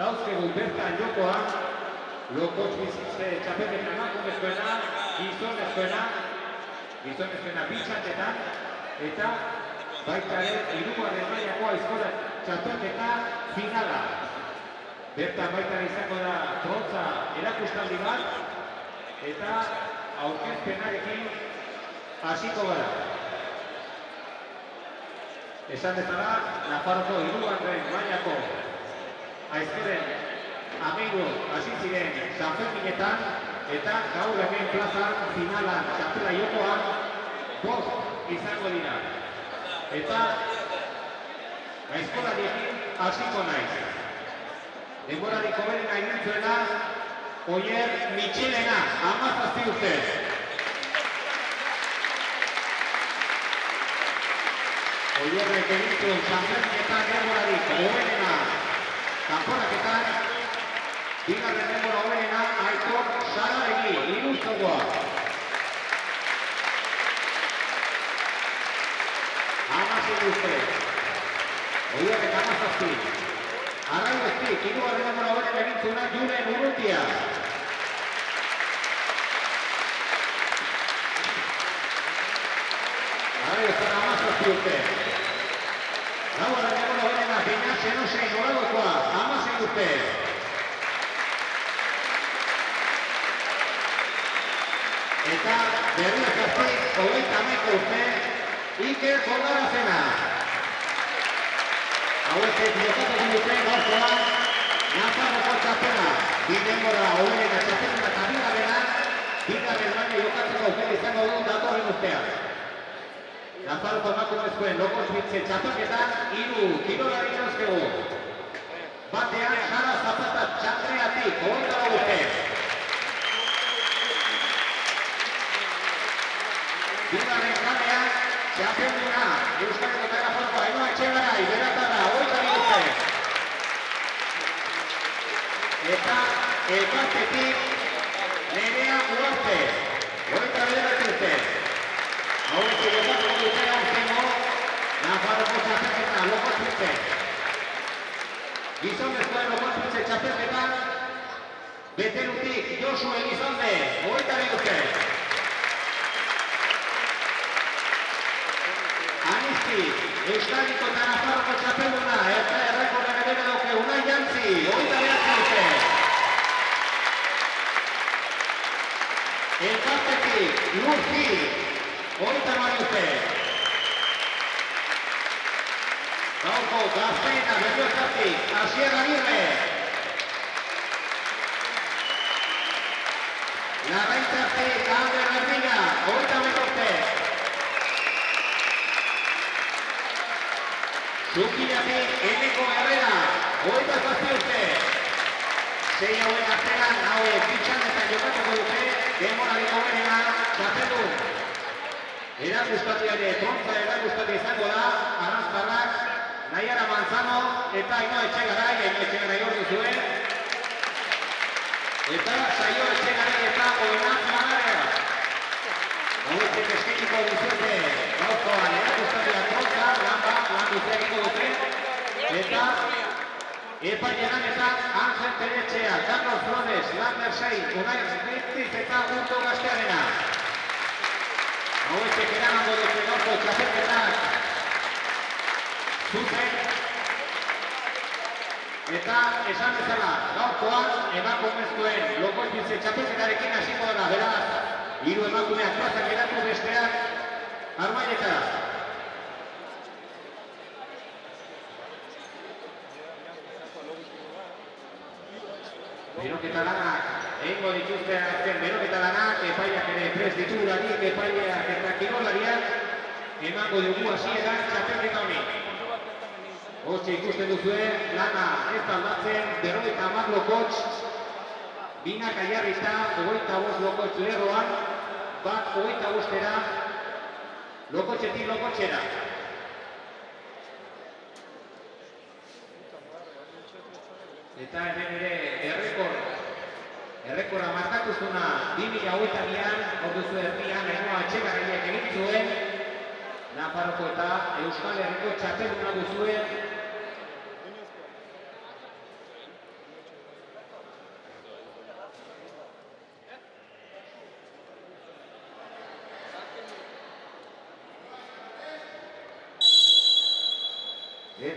dauzkegu bertan jokoan, lokotx bizitze txapelketa emakumezkoena, gizonezkoena bitxatetan, eta baita ere hirugarren mailako aizkola txapelketa finala. Bertan baita izango da trontza erakustaldi bat, eta aurkezpenarekin hasiko gara. Esan bezala, Nafarroko hirugarren mailako aizkoren ameiru hasi ziren San Ferminetan, eta gaur hemen plazan finalan txapela jokoan 5 izango dira. Eta aizkolariekin hasiko naiz. Denborarik hoberena ibiltzuena Oier Mitxelena, 17 urte. Oierrek egintzuen San Ferminetan denborarik hoberena kanporaketan, bigarren denbora hoberena Aitor Sararegi, Iruzkoa. 16 urte. Oierrek 17. Arraibestik, hirugarren denbora hoberena egintzuena Julen Urrutia. Arraibestik 17 urte. Laugarren denbora hoberena Bina Xenose Noragokoa, 16 urte. Eta Berriakastik 21 urte, Iker Kondarazena. Hauetek jokatuko dute gaurkoan Nafarroko txapela. Bi denbora hoberena txapela eta bigarren maila jokatzeko aukera izango du datorren urtean. Nafarroko emakumezkoen lokotx bizitze txapelketan 3 kirolari dauzkegu. Batean Sara Zapata Txandreatik, 24 urte. Bigarren kalean txapelduna Euskadiko eta Nafarroko Ainhoa Etxegarai, beratarra, 22 urte. Eta elkartetik Nerea Uarte, 29 urte. Hauek jokatuko dute aurtengo Nafarroko txapelketa lokotx bizitze. Gizonezkoen lokotx bizitze txapelketan Beterutik Josu Elizalde, 22 urte. Anisti, Euskadiko eta Nafarroko txapelduna, eta errekorren edera dauke Unai Jantzi, 29 urte. Elkartetik Lur Gil, 29 urte. Gaurko gazteena Berriozartik, Asier Agirre. Larraitzatik Ander Berdina, 29 urte. Zukilatik Eneko Herrera, 27 urte. 6 hauen artean, hauek bitxanetan jokatuko dute, denborarik hoberena txapeldun. Erakustatia ere, trontza erakustatia izango da, Aranztarrak, Naiara Manzano eta Ainhoa Etxegarai hor duzuen. Eta Saio Etxegarai eta Oinaz Manarea. Hauetek eskainiko duzute, gaurkoan erakustatia trontza, lan duzea egiko dute. Eta epailean eta Angel Teretxea, Carlos Flores, Lander Sein, Unai Ritziz eta Urto Gaztearena. Hauetek eramango dute gaurko txapelketak zuzen. Eta esan bezala, gaurkoan emakumezkoen lokotx bizitze txapelketarekin hasiko da, beraz, 3 emakumeak plazak geratu besteak harmailetara. Beroketa lanak egingo dituzte azken beroketa lanak, epaileak ere prest ditugularik, epaileak eta kirolariak emango dugu hasieran txapelketa honi. Hortxe ikusten duzue, lana ez aldatzen, 50 lokotx, binak aiarrita, 25 lokotx lerroan, bat 25era, lokotxetik lokotxera. Eta hemen ere errekorra markatuzuna 2022an, hor duzu erdian, Ainhoa Etxegaraiak egin zuen, Nafarroko eta Euskal Herriko txapelduna duzuen.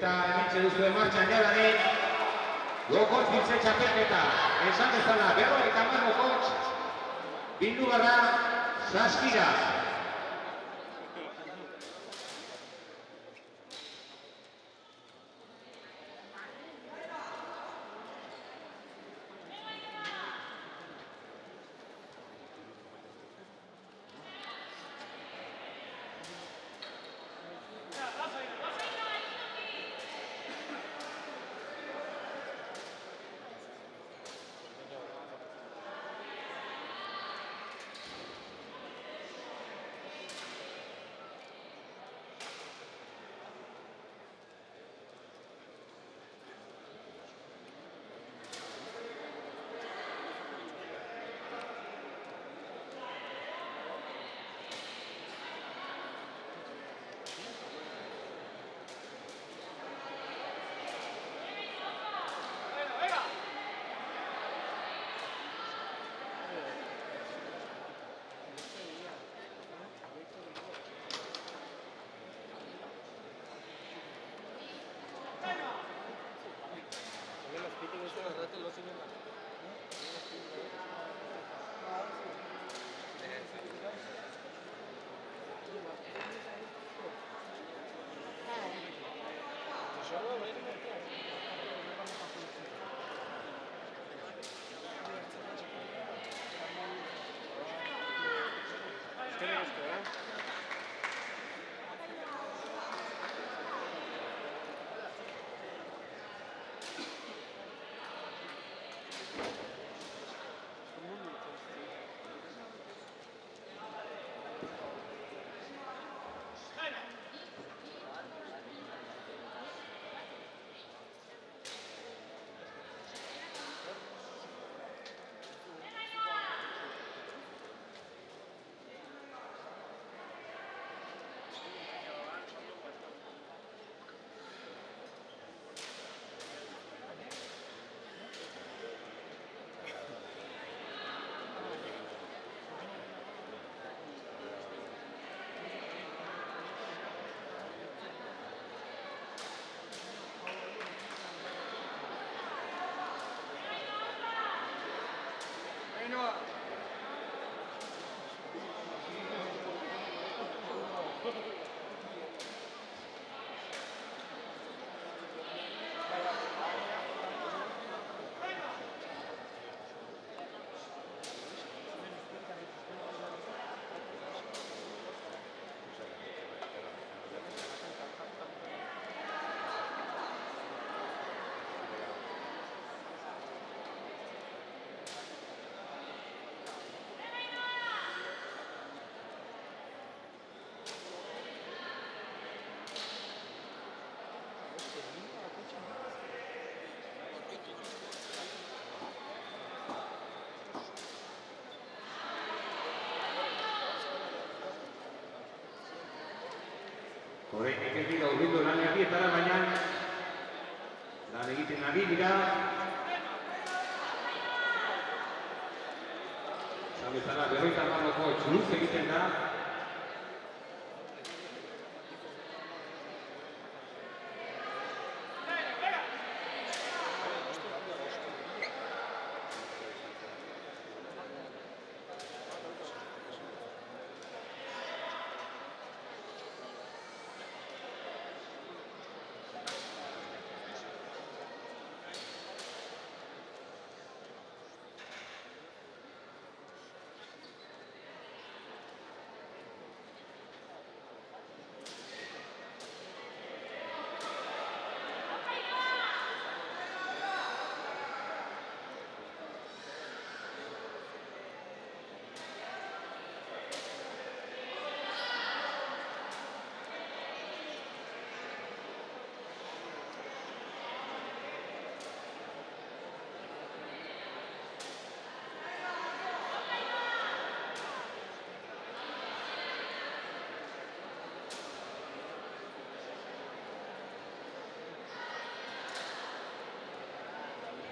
Eta hementxe duzu martxan jadanik, gokotz biltze txapelketa. Esan bezala, 50 gokotz, bildu gara Saskira. Horretik ez dira urbildu lan erdietara, baina lan egiten ari dira. Esan bezala 50 txuruz egiten da.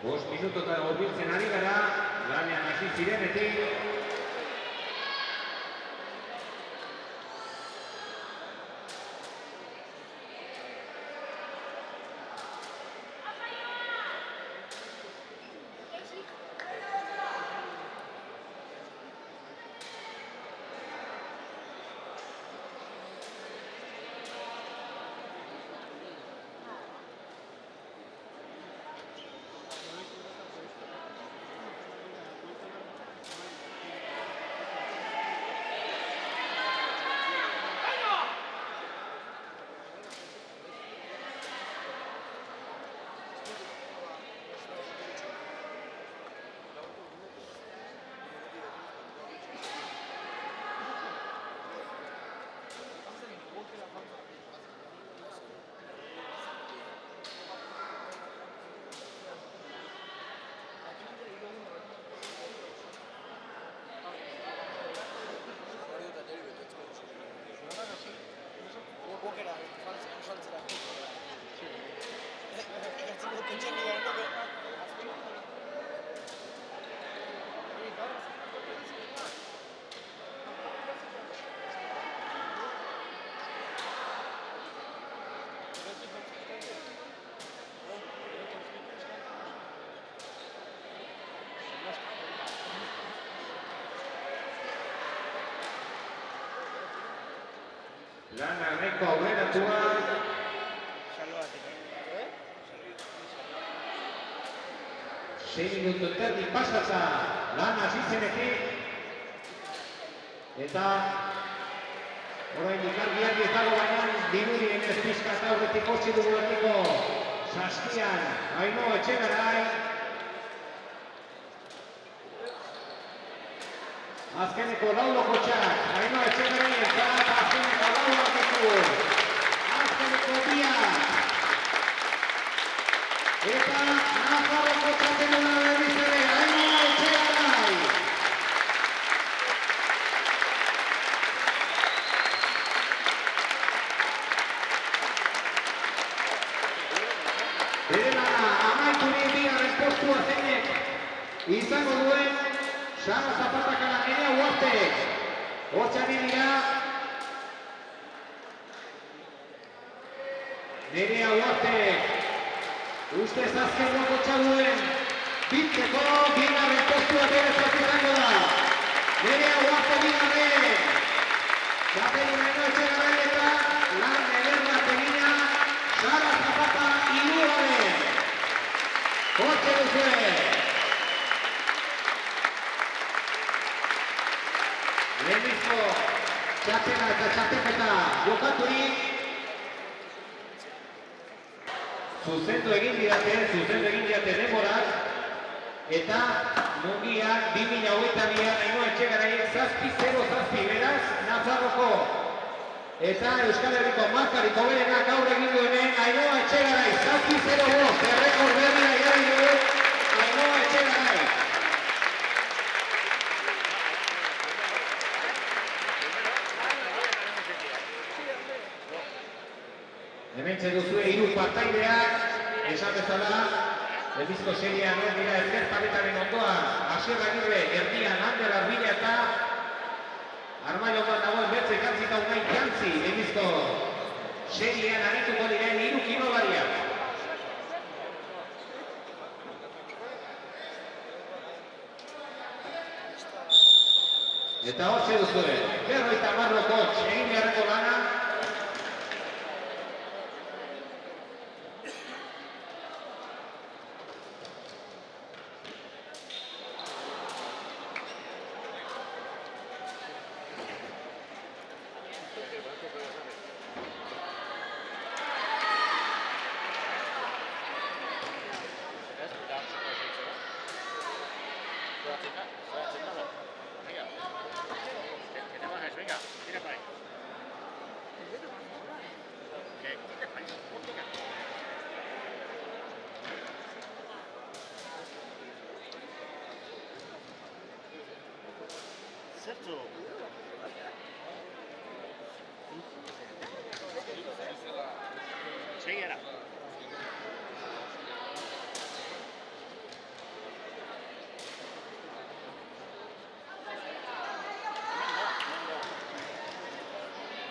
Bost minututa hurbiltzen ari gara, lanean hasi zirenetik. Lana nahiko aurreratua. 6 minutu terdi pasatza Lana zizenekin. Eta orain ikargiak ez dago baina dirudien ez pizkat aurretik hotzi duguletiko saskian Ainhoa Etxegarai. Azkeneko lauloko txak, Ainhoa Etxegarai eta azkeneko lauloko azkeneko biak. Eta Nafarroko txapelduna berriz ere Ainhoa Etxegarai. Bere lana amaiturik bigarren postua zeinek izango duen Sara Zapatakara Nerea Uarte. Hortza dira Nerea Uarte. Ustez azken loko txaduen bitzeko bigarren postua berezak izango da. Nerea Uarte bigarren. Txapelduna Ainhoa Etxegarai eta lan ederra egina Sara Zapata hirugarren. Hortxe duzue. Lehenbizko txapela eta txapelketa jokaturik. Zuzendu egin didate denborak. Eta mungian 2022an Ainhoa Etxegarai 7-0-7 beraz Nafarroko eta Euskal Herriko markarik hoberenak gaur egin duenen Ainhoa Etxegarai 7-0-5 errekor berria jarri du Ainhoa Etxegarai. Hementxe duzue hiru partaideak, esan bezala, lehenbizko seriean hor dira ezker paletaren ondoan, Asier Agirre, erdian Ander Arbila eta Armaio ondoan dagoen Bertze Gantzi eta Unai Gantzi, lehenbizko seriean arituko diren hiru kirolariak. Eta hortxe duzue, 50 kotx egin beharreko lana. Seguirá.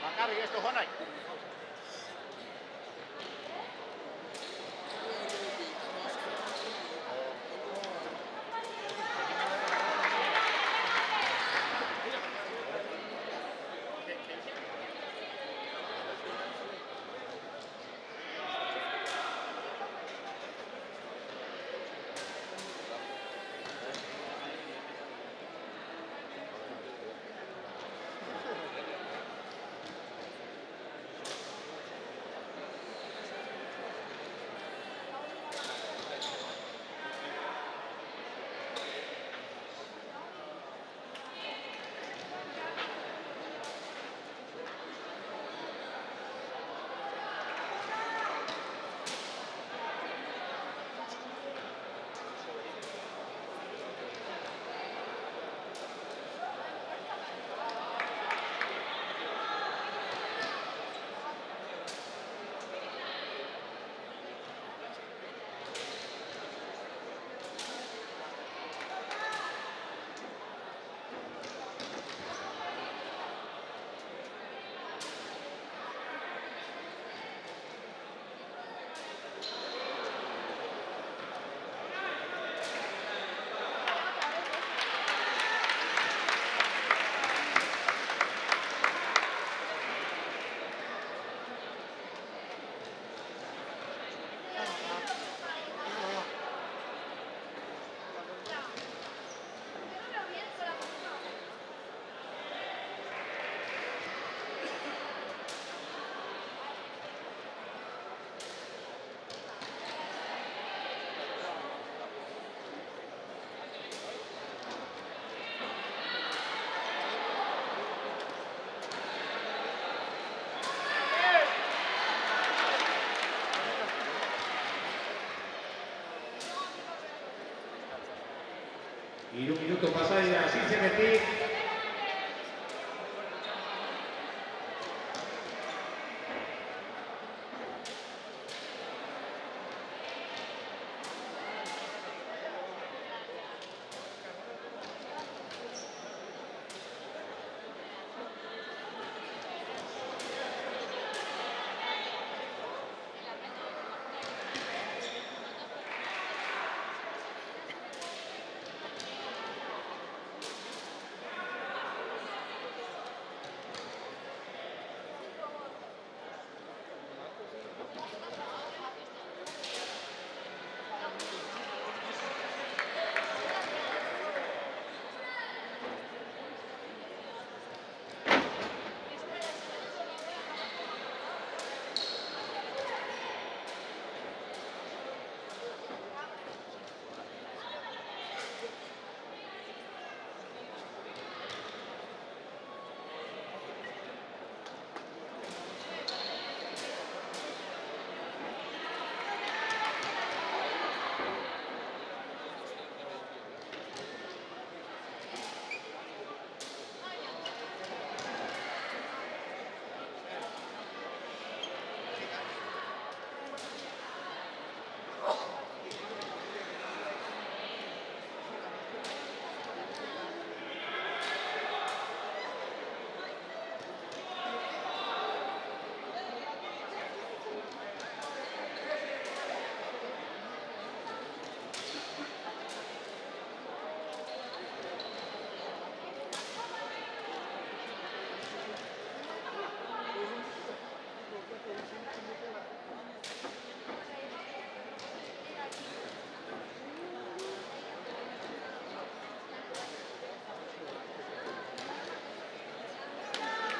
Bakarrik ez du jonai. 3 minutu pasa dira hasi zenetik.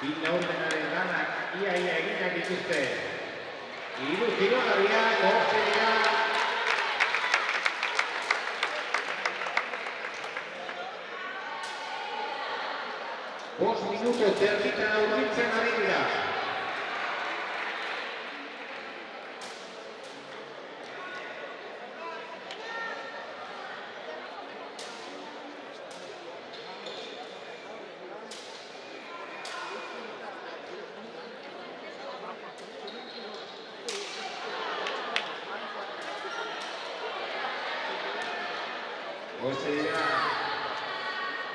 Bi laurdenaren lanak ia eginak dituzte. 3 kirolariak hortze dira. Bost minutu terditan aurbiltzen ari dira. Hortze dira,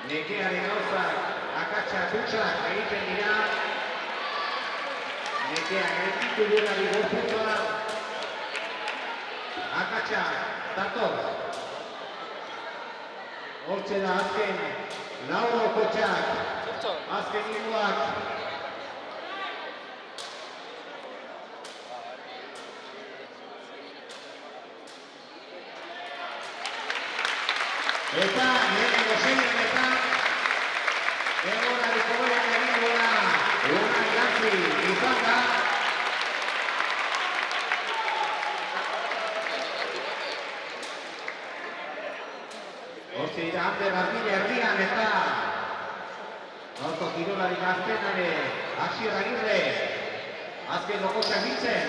nekearen gauzak, akatsak, hutsak egiten dira. Nekea gelditu duenari gorputua. Akatsak, dator. Hortze da azken, lauroko txak, azken hiruak. Eta lehenengo seionetan denborariko goiak egingo da Unai Gantzi izan da. Hortze dira Ander Armilla erdian eta gaurko kirolari gaztenare Asier Agirre azken lokotxak biltzen.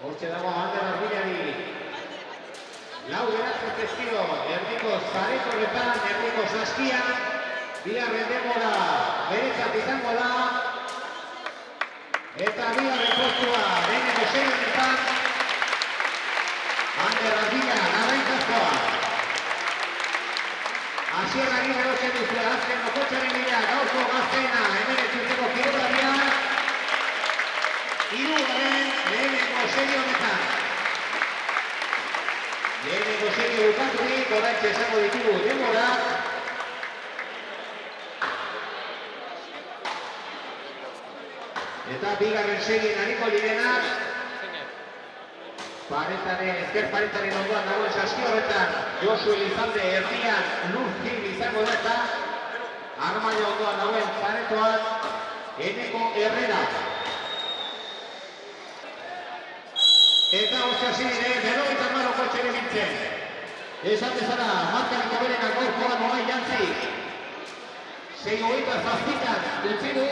Hortze dago Ander Armillari. Lau geratzen zaizkio, erdiko zaretoretan, erdiko saskian. Bigarren denbora beretzat izango da. Eta bigarren postua lehenengo seionetan. Ander Armilla, narraintzazkoa. Asier Agirre lotzen duzue azken lokotxaren bila, gaurko gaztena, hemen urteko kirolaria. Hirugarren lehenengo serie honetan. Lehenengo serie bukaturik, oraintxe esango ditugu denbora. Eta bigarren serien ariko direnak. Ezker paretaren ondoan dagoen saski horretan, Josu Elizalde erdian Lur Gil izango da eta Armaio ondoan dagoen paretoan Eneko Herrera. Eta hori hasi dire, berrogeita hamaroko etxere bintzen. Esan bezala, markarik oberenak gorkoan nola jantzi. 6:27 utzi du.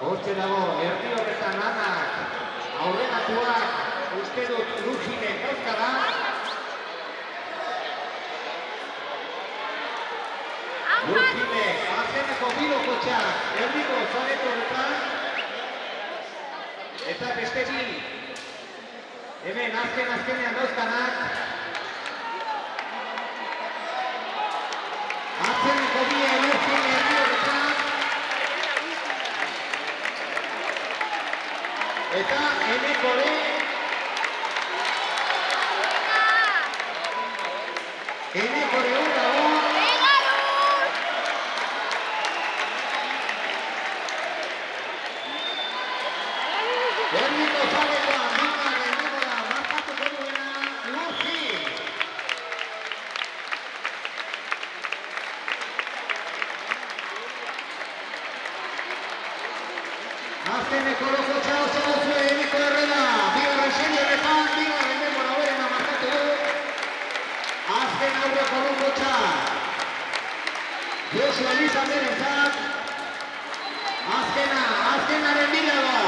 Hortxe dago, erdi horretan lanak, aurrenatuak, uste dut Lurjinek dauzkara. Lurjinek, azkeneko bilokotxak, erdiko zareko horretan. Eta beste bi, hemen azkenean dauzkanak. Azkeneko bi Lurjin erdi horretan. Eta eneko lehen. Eneko lehen dago. Erdiko zalekoa, bigarren denbora, markatuko duena Lurjin. Azkeneko lokotxa oso duzue eneko erreda, bigarren serie horretan, bigarren denbora hoberena markatu du. Azken aurreko lokotxa, Josu Elizaberentzat, azkenaren bila da.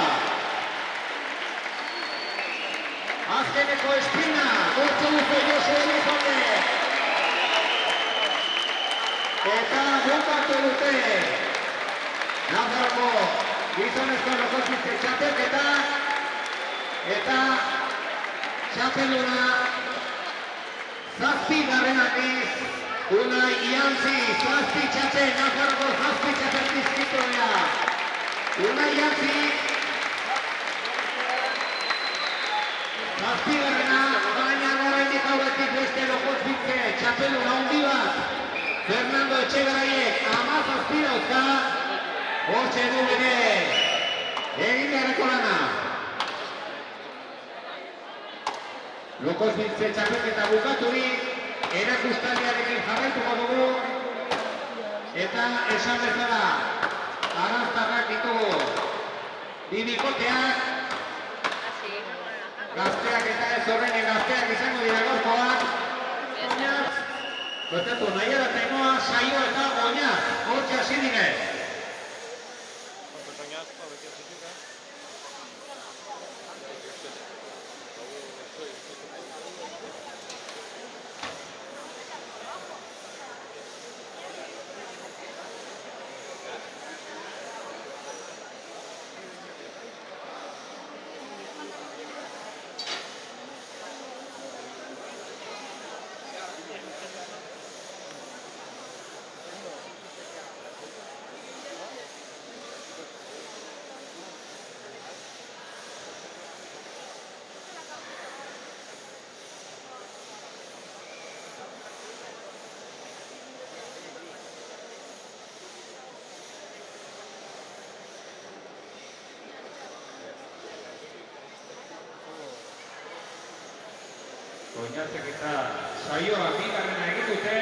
Azkeneko espina, gortzu duzu Josu Elizaben. Eta bukatu dute, Nafarroko gizonezko lokotxizte txapelketa, eta txapelduna zazpigarren aldiz, Unai Iantzi, zazpi txapel, Nafarroko zazpi txapelkiz titulea. Unai Iantzi, zazpigarrena, baina oraindik aurretik beste lokotxizte txapelduna handi bat, Fernando Etxegaraiek 17 dauzka. Hortxe du bere, egin beharreko lana. Lokotxizte txapelketa bukaturik, erakustaldiarekin jarraituko dugu. Eta esan bezala, araztarrak ditugu. Bi bikoteak, gazteak eta ez horrenen gazteak izango dira gaurkoak. Oinaz, bertatu nahi eratemoa, saio eta oinaz, hortxe hasi dire. Oinazek eta saioa bigarrena egin dute.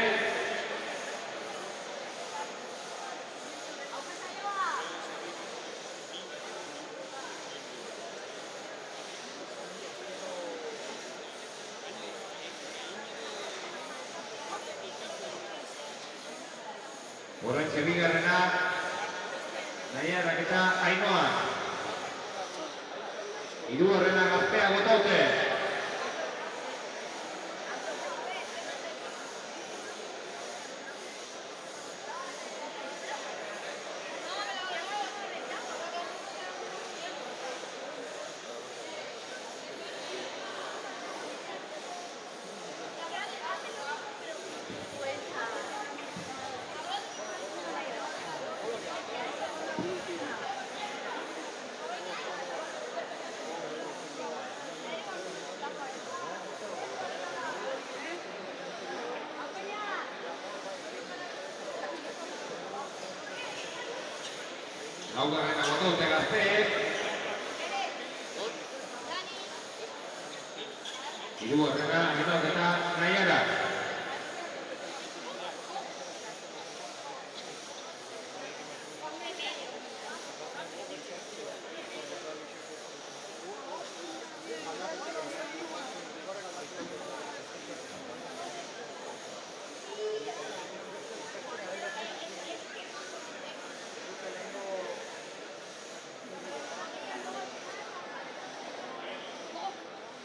Oraintxe bigarrena, Naiarak eta Ainoa. Hirugarrena gaztea botaute. Laugarrena botaute gazteek. Hirugarrena Ainoak eta Naiarak.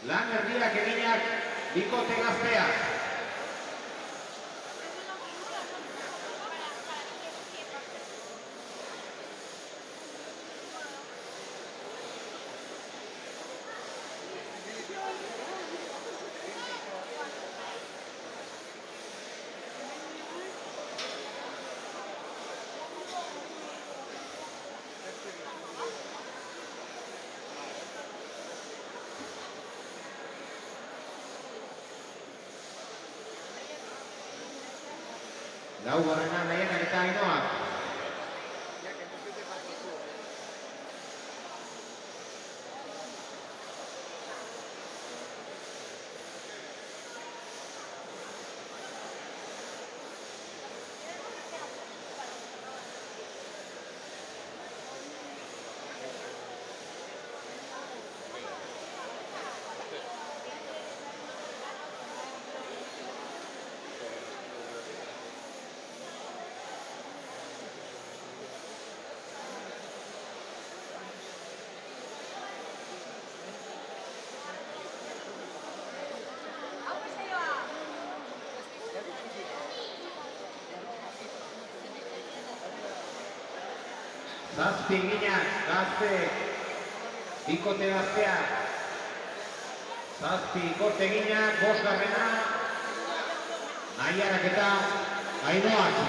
Lan erdiak eginak bikote gazteak. Laugarrena Naienak eta Ainoak. Zazpi eginak gazte, bikote gazteak. Zazpi bikote eginak, bosgarrena, Naiarak eta Ainoak.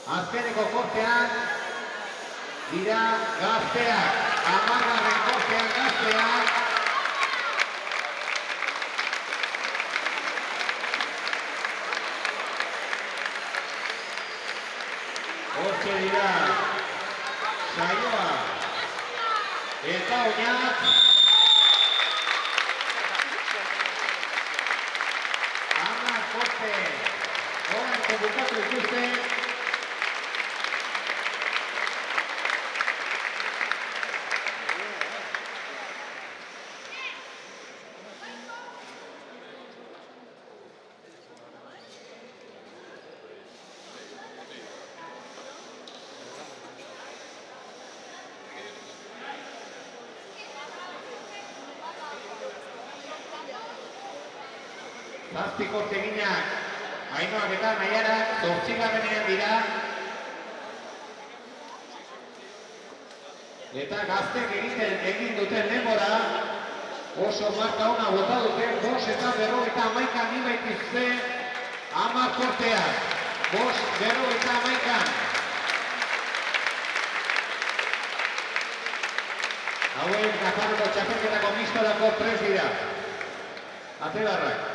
Azkeneko kortean dira gazteak, 10. kortean gazteak. Hortxe dira Saioa eta Oñat. 10 korte orain bukatu dituzte. Zazpi korte eginak, Ainoak eta Naiarak, 8. dira. Eta gaztek egin duten denbora, oso marka ona bota dute, 5:51 nibaitizte 10 korteak. 5:51. Hauen Nafarroko txapelketako mistorako prest dira. Atebarrak.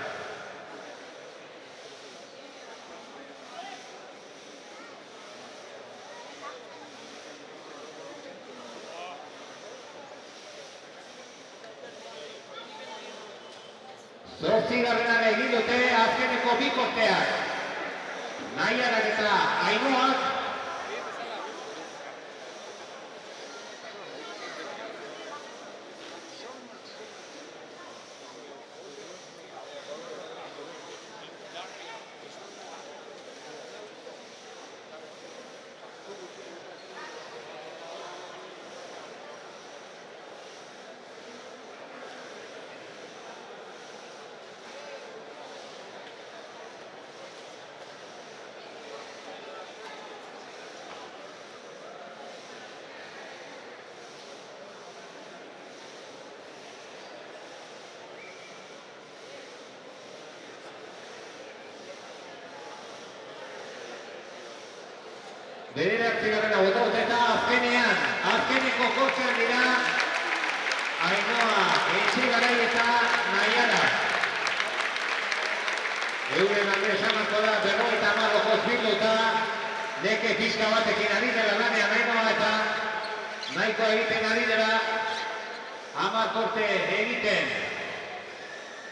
Zortzigarrenare egin dute azkeneko 2 korteak. Naiarak eta Ainoak. Bederatzigarrena botot eta azkeneko kortzean dira Ainhoa, Etxegarai eta Naiara. Euren alde esanako da, 50 minuta, neke pixka batekin ari dela lanean Ainhoa eta nahikoa egiten ari dela 10 korte egiten.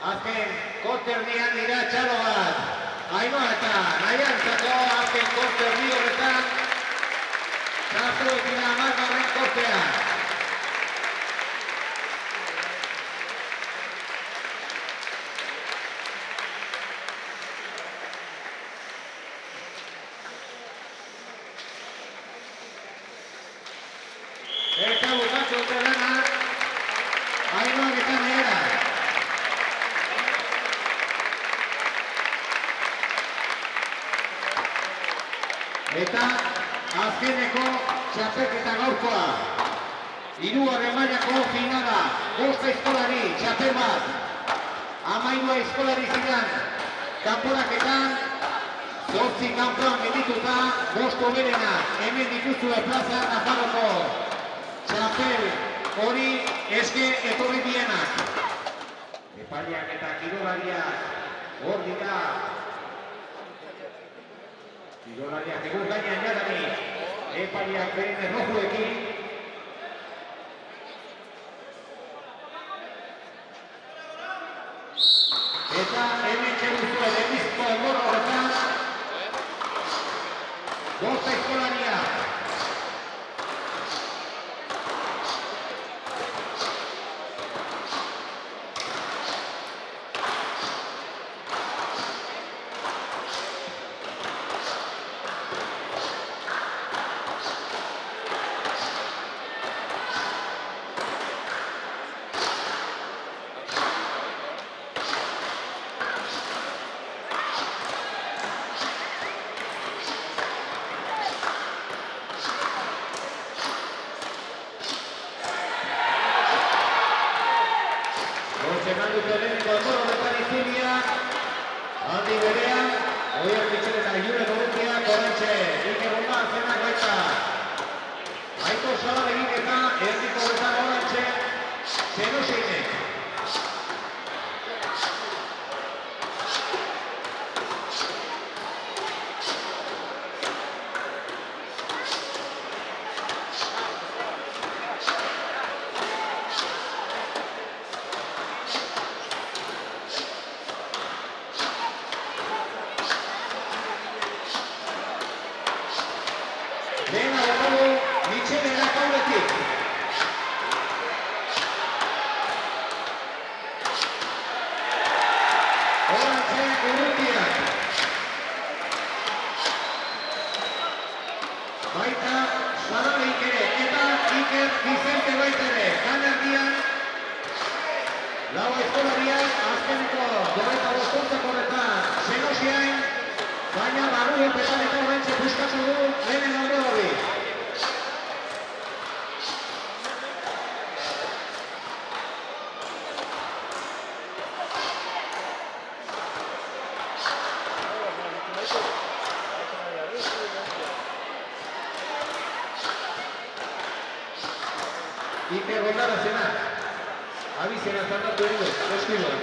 Azken korte erdian dira txalo bat. Ainhoa eta Naiarentzako azken korte erdi horretan sartu ekin 10. kortean. Eta bukatu dute lana Ainhoa eta Naiara. Eta azkeneko txapelketa gaurkoa. 3. mailako finala. 5 aizkolari txapel bat. 13 aizkolari ziren kanporaketan. 8 kanpoan geldituta 5 hoberenak. Hemen dituzue plaza Nafarroko txapel hori eske etorri dienak. Epaileak eta kirolariak hor dira. Kirolariak egur gainean jadani, epaileak behin errojuekin. Eta hemen txeguztua demizko elgorro horretan, 5 aizkolariak. Eman dute lehenengo elgorro horretan izulia, handi berean, Oier Mitxel eta Jure Gorrutiak orantxe, Iker Bomba zenak baita. Aiko Zabal egin eta erdiko horretan orantxe, Zenoseinek. Lehena botago Mitxelena kauretik. Orantxe Urrutiak. Baita Zaraleik ere eta Iker Vicente baita ere. Ganerdian lau aizkolariak azkeneko 25 horretan Zenosiain, baina barru petan eta orantxe puskatu du lehenen alde hori. Iker Gondara zenak, abizena zandatu dugu, eskibuen.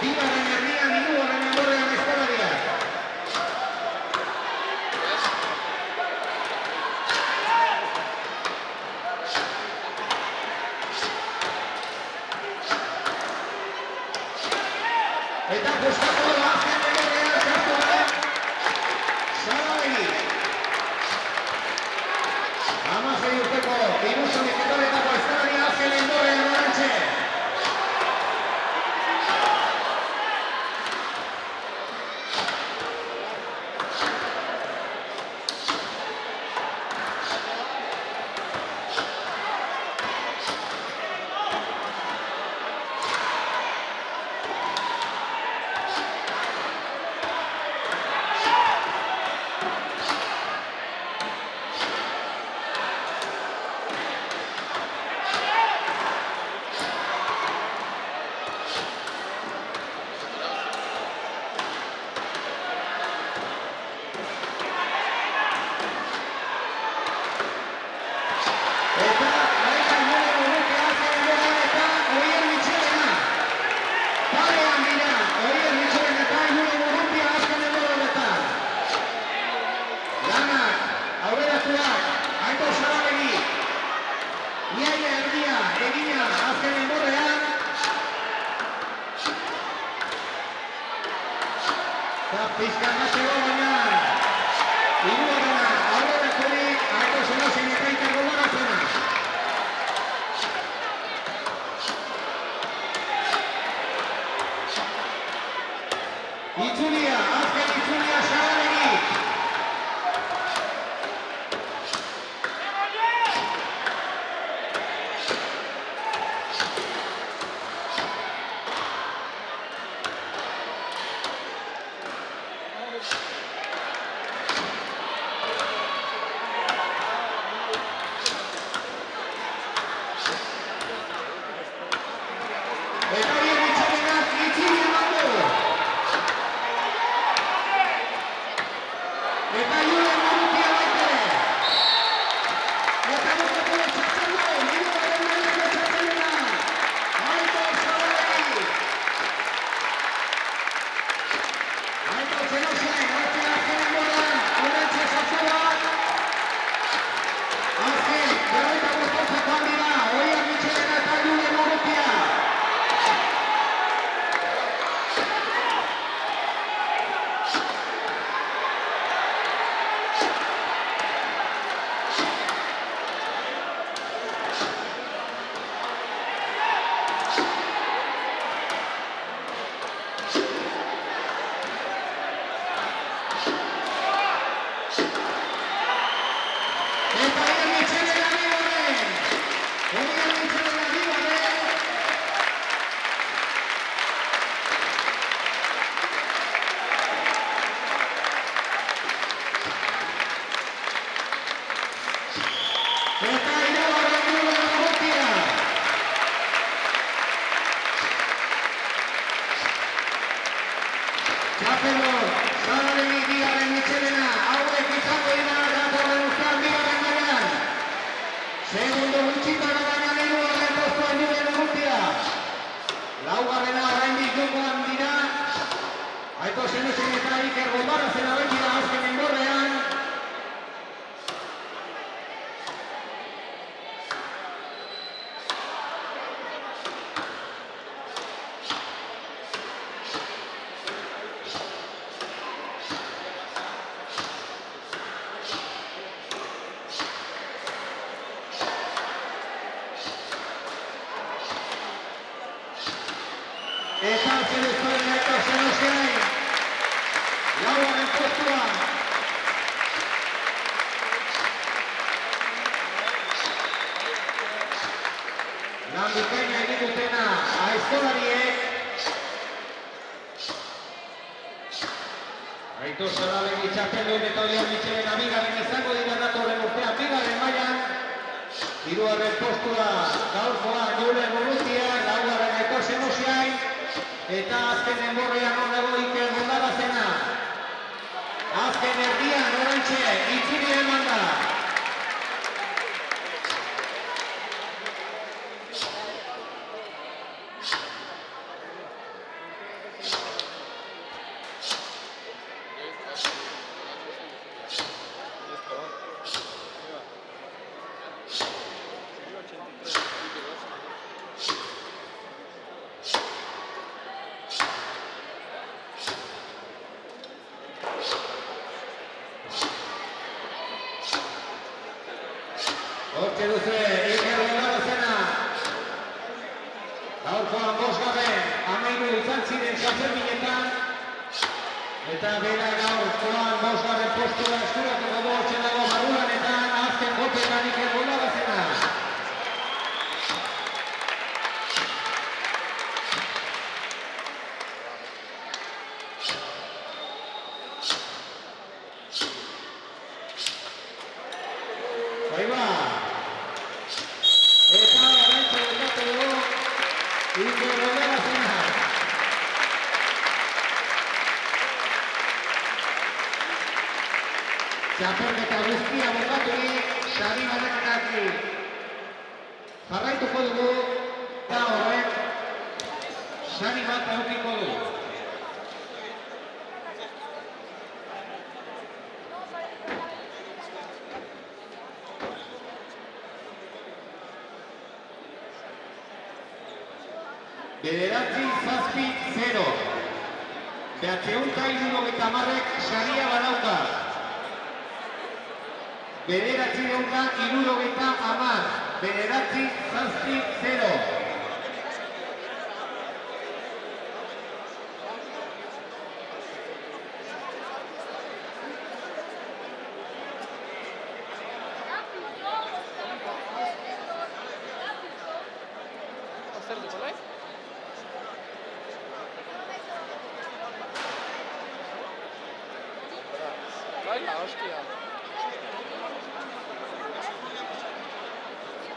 Bigarren erdian, hirugarren enborrean eskolariak. Eta kostako azken enborrean sartu da Salalegi. 16 urteko Iruzabikoetako eskalaria azken enborrean orantxe. Itzulia, azken itzulia Salalegi. Eta bien itxarenak itzulia mango. Eta Julen Urrutia baitere. Eta bukatu txatzen du, hirugarren mailako txatzelena. Aitor Salalegi. Aitor Zenosain, azken enborrean, orantxe sartu da. Azken, 45 joan dira, Oier Mitxelena eta Julen Urrutia. Eta Oier Mitxelena bigarren. Oier Mitxelena bigarren. Eta hirugarren Julen Urrutia. Txapeldun, Salalegi bigarren Mitxelena, hauek izango dira datorren urtean bigarren mailan. Segundo gutxitara baina hirugarren postuan Julen Urrutia. Laugarrena oraindik jokoan dira. Aitor Zenosain eta Iker Golbarazen abentzira azken enborrean. Eta zelezkoen Aitor Zenosain. Laugarren postuan. Lan bikaina egin dutena aizkolariek. Aitor Salalegi txapeldun eta Oier Mitxelena bigarren izango dira datorren urtean bigarren mailan. Hirugarren postua gaurkoa Julen Urrutia, laugarren Aitor Zenosain. Eta azken enborrean hor dago Iker Golbarazena. Azken erdian orantxe itzulia eman da. Eta bera gaurkoan bosgarren postua eskuratuko du txelago barrulanetan azken golpetan Iker Goldabazena. Baiba. Eta oraintxe bukatu du Iker Goldabazena. Txapelketa guztia bukaturik, sari banaketak jarraituko dugu, eta horrek sari bat edukiko du. Bederatzi zazpi 0. Behatzeunta hirurogeita hamarrek saria badauka. Bederatzi deunta hirurogeita hamar. Bederatzi zazpi 0.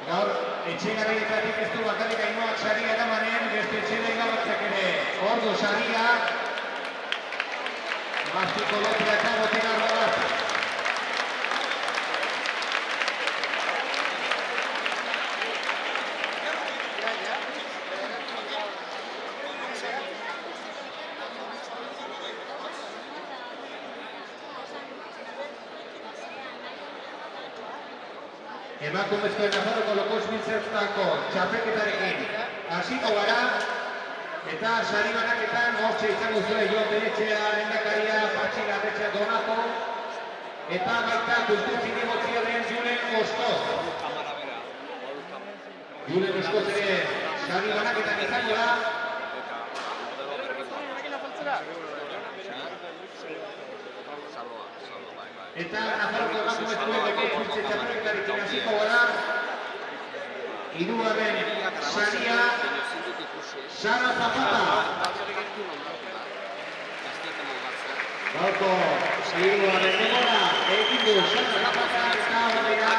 Gaur, etxegarrietatik ez du bakarrik Ainoak saria eramanen, beste etxera igabatzak ere. Ordu saria, Mastiko lotia eta botina bat. Emakumezkoen Nafarroko Lokosmintzertako txapelketarekin hasiko gara eta sari banaketan hortxe izango zuen Jon Benetxea, lehendakaria, Patxi Larretxea Donato eta baita kulturtzini motzia den Julen Ostoz. Julen Ostoz ere sari banaketan izango da. Eta Nafarroko emakumezkoen Lokosmintze txapelketarekin hasiko gara. Hirugarren saria Sara Zapata. Gaurko hirugarren denbora egin du Sara Zapata eta horrela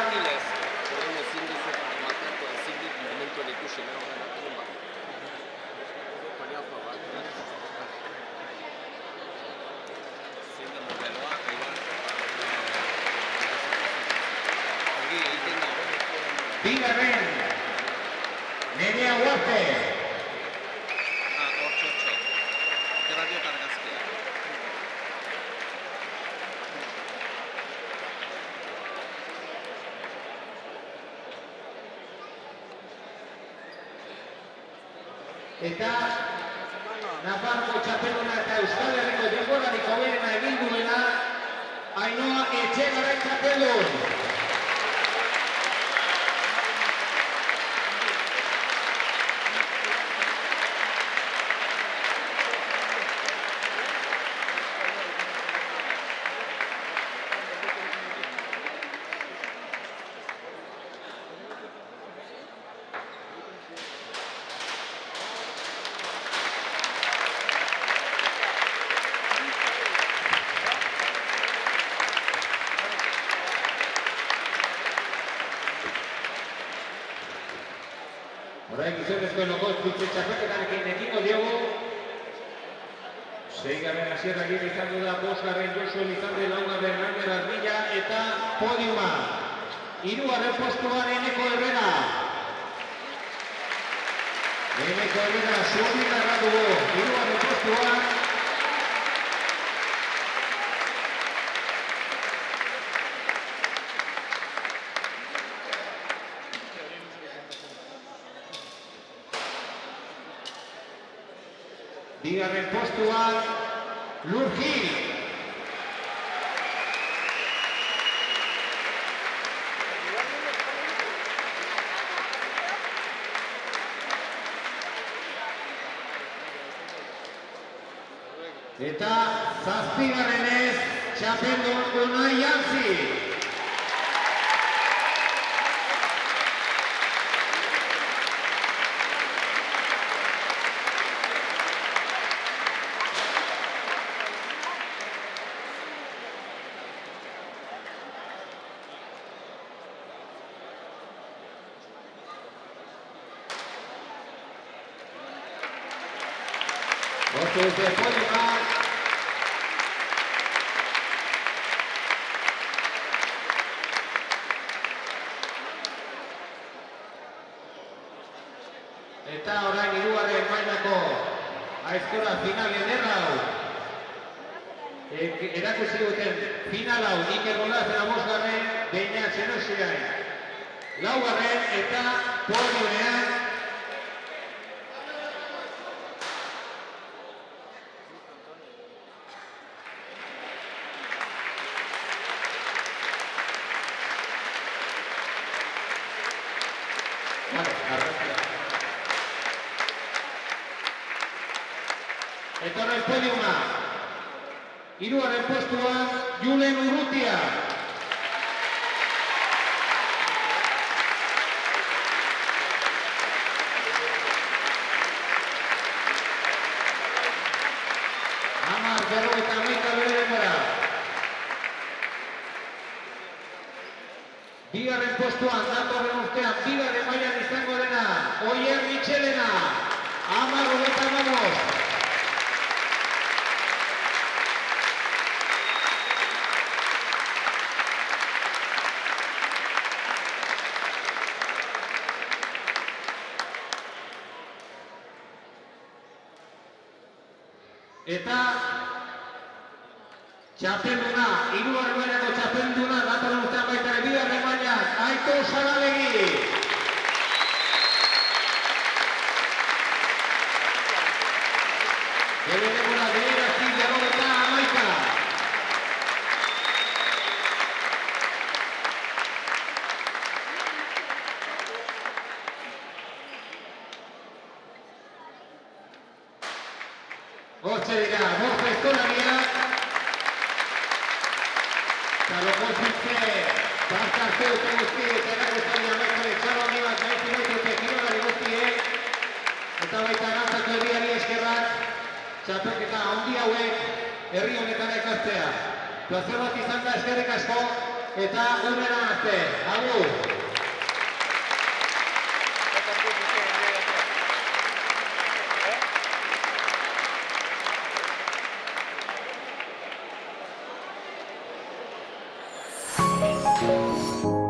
bigarren Nerea Huarte. Eta Nafarroko txapelduna eta Euskal Herriko denborarik hoberena egin duena Ainoa Etxegarai txapeldun. Orain gizonezkoen Lokosmintze txapelketarekin ekingo diogu. Seigarren Asier Agirre izango da, bosgarren Josu Elizalde, laugarren Ander Armilla eta podiuma. Hirugarren postuan Eneko Herrera. Eneko Herrera zurbina dugu. Hirugarren postuan. Bigarren postuan Lur Gil. Eta zazpigarrenez txapeldun Unai Jantzi. Votos de Polima. Eta orain hirugarren mailako aizkola final ederra hau. Erakutsi duten final hau Iker Golazen amosgarren, Beñat Senosiain. Laugarren eta podionean etorren podiuma, hirugarren postuan Julen Urrutia. Hamar, 51 bere denbora. Bigarren postuan, datorren urtean, bigarren mailan izango dena, Oier Michelena, 10:55. Eta txapelduna, hirugarren mailako txapelduna, datorren urtean baita ere bigarren mailan, Aitor Saralegi. Bere denbora 9:51. Hortxe dira, borza eskolariak. Eta lokozitze, bazkarte dute guztiek, eta erakustari amaikare txalo handi bat, nahi dute kirolari guztiek. Eta baita gantzako herriari eskerrak, txapelketa handi hauek herri honetara ekartzea. Plazer bat izan da eskerrik asko, eta urrena arte. Agur! Thank you.